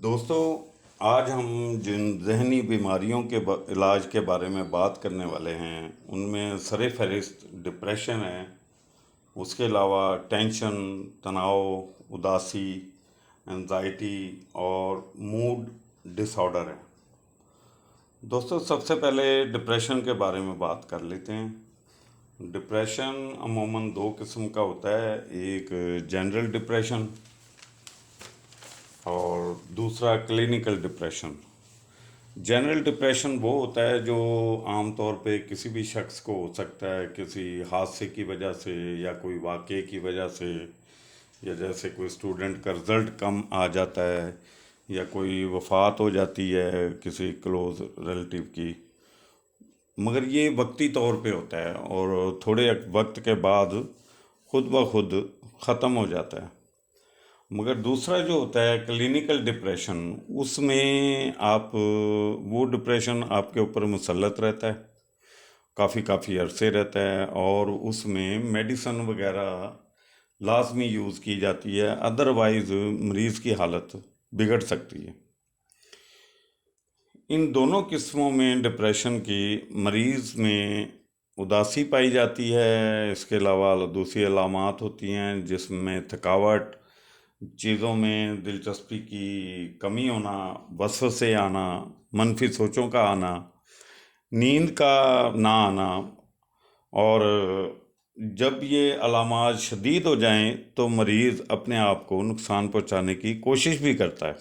دوستو، آج ہم جن ذہنی بیماریوں کے علاج کے بارے میں بات کرنے والے ہیں ان میں سر فہرست ڈپریشن ہے۔ اس کے علاوہ ٹینشن، تناؤ، اداسی، انزائٹی اور موڈ ڈس آرڈر ہے۔ دوستو، سب سے پہلے ڈپریشن کے بارے میں بات کر لیتے ہیں۔ ڈپریشن عموماً دو قسم کا ہوتا ہے، ایک جنرل ڈپریشن اور دوسرا کلینکل ڈپریشن۔ جنرل ڈپریشن وہ ہوتا ہے جو عام طور پہ کسی بھی شخص کو ہو سکتا ہے، کسی حادثے کی وجہ سے یا کوئی واقعے کی وجہ سے، یا جیسے کوئی اسٹوڈنٹ کا رزلٹ کم آ جاتا ہے یا کوئی وفات ہو جاتی ہے کسی کلوز ریلیٹیو کی، مگر یہ وقتی طور پہ ہوتا ہے اور تھوڑے وقت کے بعد خود بخود ختم ہو جاتا ہے۔ مگر دوسرا جو ہوتا ہے کلینکل ڈپریشن، اس میں وہ ڈپریشن آپ کے اوپر مسلط رہتا ہے، کافی عرصے رہتا ہے، اور اس میں میڈیسن وغیرہ لازمی یوز کی جاتی ہے، ادروائز مریض کی حالت بگڑ سکتی ہے۔ ان دونوں قسموں میں ڈپریشن کی مریض میں اداسی پائی جاتی ہے، اس کے علاوہ دوسری علامات ہوتی ہیں جس میں تھکاوٹ، چیزوں میں دلچسپی کی کمی ہونا، وسوسے آنا، منفی سوچوں کا آنا، نیند کا نہ آنا، اور جب یہ علامات شدید ہو جائیں تو مریض اپنے آپ کو نقصان پہنچانے کی کوشش بھی کرتا ہے۔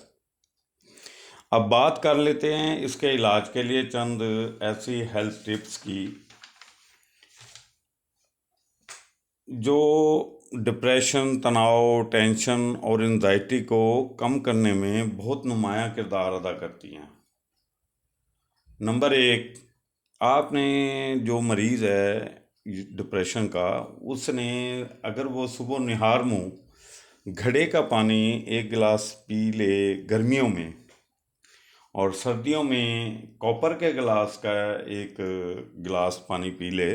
اب بات کر لیتے ہیں اس کے علاج کے لیے چند ایسی ہیلتھ ٹپس کی جو ڈپریشن، تناؤ، ٹینشن اور انزائٹی کو کم کرنے میں بہت نمایاں کردار ادا کرتی ہیں۔ نمبر 1، آپ نے جو مریض ہے ڈپریشن کا، اس نے اگر وہ صبح نہار منہ گھڑے کا پانی 1 گلاس پی لے گرمیوں میں، اور سردیوں میں کاپر کے گلاس کا 1 گلاس پانی پی لے،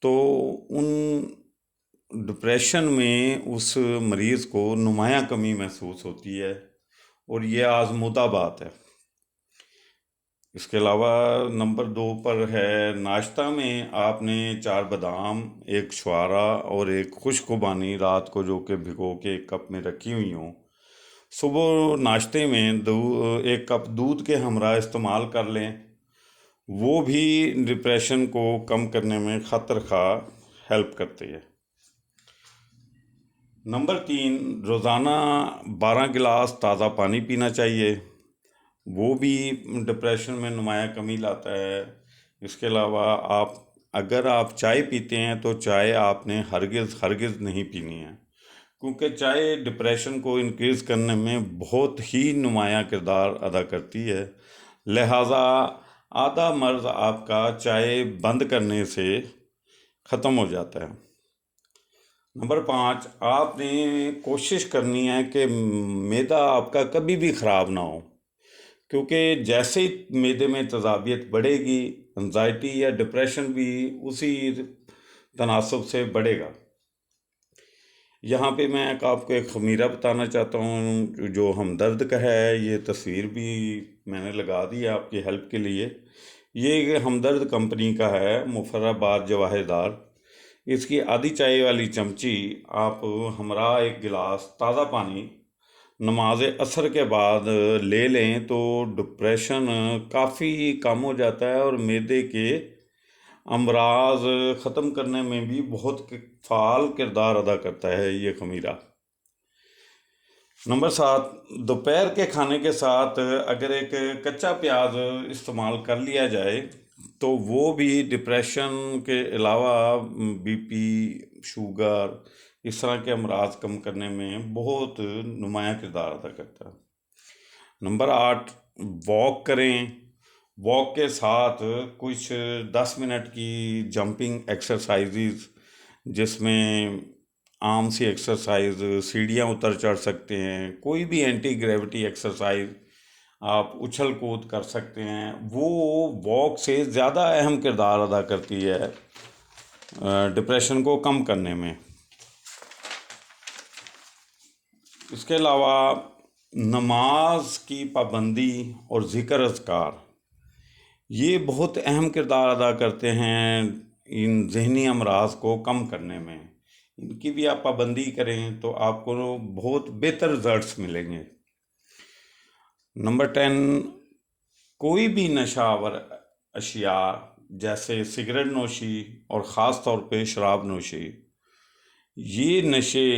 تو ان ڈپریشن میں اس مریض کو نمایاں کمی محسوس ہوتی ہے، اور یہ آزمودہ بات ہے۔ اس کے علاوہ نمبر 2 پر ہے ناشتہ میں آپ نے 4 بادام، 1 چھوارا اور 1 خشک خوبانی رات کو جو کہ بھگو کے 1 کپ میں رکھی ہوئی ہوں، صبح ناشتے میں 1 کپ دودھ کے ہمراہ استعمال کر لیں۔ وہ بھی ڈپریشن کو کم کرنے میں خاطر خواہ ہیلپ کرتی ہے۔ نمبر 3، روزانہ 12 گلاس تازہ پانی پینا چاہیے، وہ بھی ڈپریشن میں نمایاں کمی لاتا ہے۔ اس کے علاوہ اگر آپ چائے پیتے ہیں تو چائے آپ نے ہرگز نہیں پینی ہے، کیونکہ چائے ڈپریشن کو انکریز کرنے میں بہت ہی نمایاں کردار ادا کرتی ہے، لہٰذا آدھا مرض آپ کا چائے بند کرنے سے ختم ہو جاتا ہے۔ نمبر 5، آپ نے کوشش کرنی ہے کہ معدہ آپ کا کبھی بھی خراب نہ ہو، کیونکہ جیسے ہی معدے میں تیزابیت بڑھے گی، انزائٹی یا ڈپریشن بھی اسی تناسب سے بڑھے گا۔ یہاں پہ میں آپ کو ایک خمیرہ بتانا چاہتا ہوں جو ہمدرد کا ہے، یہ تصویر بھی میں نے لگا دی ہے آپ کی ہیلپ کے لیے۔ یہ ہمدرد کمپنی کا ہے، مفر آباد جواہر دار۔ اس کی آدھی چائے والی چمچی آپ ہمراہ 1 گلاس تازہ پانی نماز عصر کے بعد لے لیں تو ڈپریشن کافی کم ہو جاتا ہے، اور معدے کے امراض ختم کرنے میں بھی بہت فعال کردار ادا کرتا ہے یہ خمیرہ۔ نمبر 7، دوپہر کے کھانے کے ساتھ اگر ایک کچا پیاز استعمال کر لیا جائے تو وہ بھی ڈپریشن کے علاوہ بی پی، شوگر، اس طرح کے امراض کم کرنے میں بہت نمایاں کردار ادا کرتا ہے۔ نمبر 8، واک کریں۔ واک کے ساتھ کچھ 10 منٹ کی جمپنگ ایکسرسائزز، جس میں عام سی ایکسرسائز، سیڑھیاں اتر چڑھ سکتے ہیں، کوئی بھی اینٹی گریوٹی ایکسرسائز آپ اچھل کود کر سکتے ہیں، وہ واک سے زیادہ اہم کردار ادا کرتی ہے ڈپریشن کو کم کرنے میں۔ اس کے علاوہ نماز کی پابندی اور ذکر اذکار یہ بہت اہم کردار ادا کرتے ہیں ان ذہنی امراض کو کم کرنے میں. ان کی بھی آپ پابندی کریں تو آپ کو بہت بہتر رزلٹس ملیں گے. نمبر 10، کوئی بھی نشہ آور اشیاء جیسے سگریٹ نوشی اور خاص طور پہ شراب نوشی، یہ نشے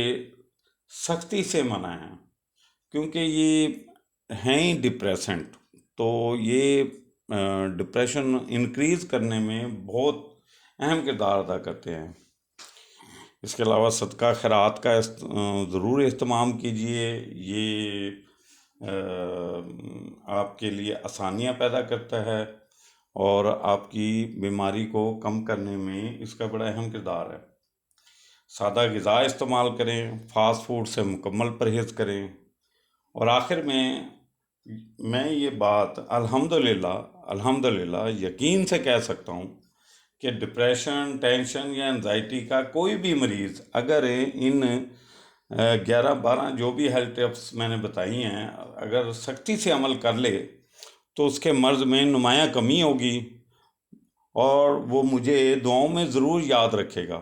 سختی سے منع ہیں کیونکہ یہ ہیں ہی ڈپریسنٹ. تو یہ ڈپریشن انکریز کرنے میں بہت اہم کردار ادا کرتے ہیں. اس کے علاوہ صدقہ خیرات کا ضرور اہتمام کیجیے. یہ آپ کے لیے آسانیاں پیدا کرتا ہے اور آپ کی بیماری کو کم کرنے میں اس کا بڑا اہم کردار ہے. سادہ غذا استعمال کریں، فاسٹ فوڈ سے مکمل پرہیز کریں. اور آخر میں یہ بات الحمدللہ یقین سے کہہ سکتا ہوں کہ ڈپریشن، ٹینشن یا انزائٹی کا کوئی بھی مریض اگر ان 11-12 جو بھی ہیلتھ ٹپس میں نے بتائی ہیں اگر سختی سے عمل کر لے تو اس کے مرض میں نمایاں کمی ہوگی اور وہ مجھے دعاؤں میں ضرور یاد رکھے گا.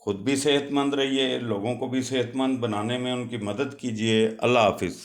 خود بھی صحت مند رہیے، لوگوں کو بھی صحت مند بنانے میں ان کی مدد کیجیے. اللہ حافظ.